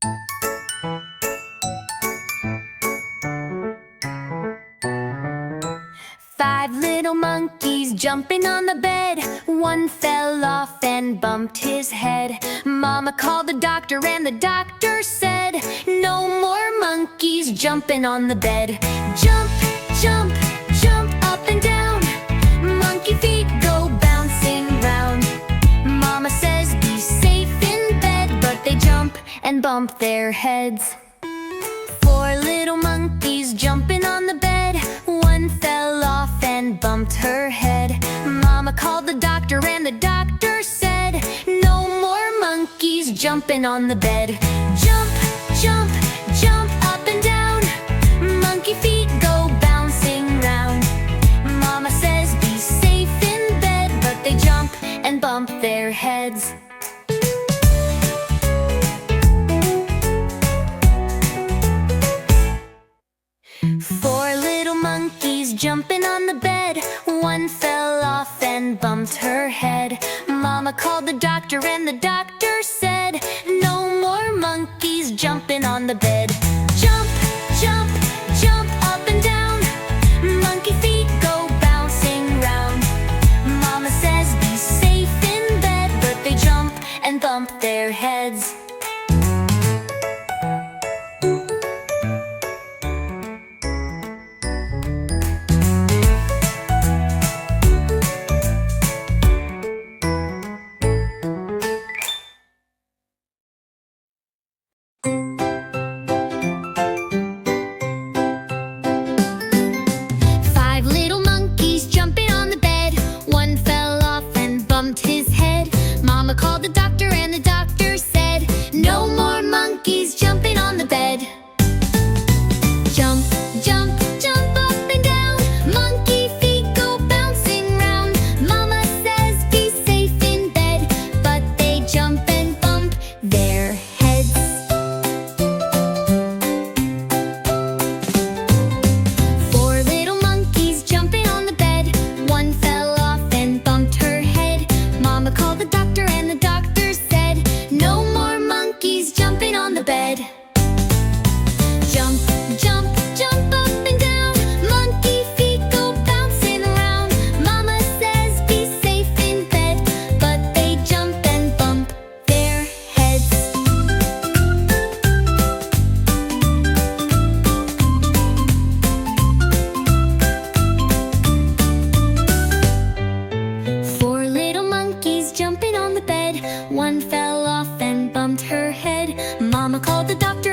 Five little monkeys jumping on the bed. One fell off and bumped his head. Mama called the doctor and the doctor said, "No more monkeys jumping on the bed. Jump, jump, jump up and down. Monkey feet go bouncing round." Mama says, "Be safe in bed," but they jump and bump their heads. Four little monkeys jumping on the bed. One fell off and bumped her head. Mama called the doctor and the doctor said, "No more monkeys jumping on the bed. Jump, jump, jump up and down. Monkey feet go bouncing round." Mama says, "Be safe in bed," but they jump and bump their heads. Four little monkeys jumping on the bed. One fell off and bumped her head. Mama called the doctor and the doctor said, "No more monkeys jumping on the bed. Jump, jump, jump up and down. Monkey feet go bouncing round." Mama says, "Be safe in bed," but they jump and bump their heads. Called the doctor and the doctor said, "No more monkeys jumping on the bed." Jump, jump, jump up and down. Monkey feet go bouncing round. Mama says, "Be safe in bed," but they jump and bump their heads. Four little monkeys jumping on the bed. One fell off and bumped her head. Mama called the doctor and the doctor said, "No more monkeys jumping on the bed." Jump, jump, jump up and down. Monkey feet go bouncing around. Mama says, "Be safe in bed," but they jump and bump their heads. Four little monkeys jumping on the bed. One fell off and bumped her head. Mama called the doctor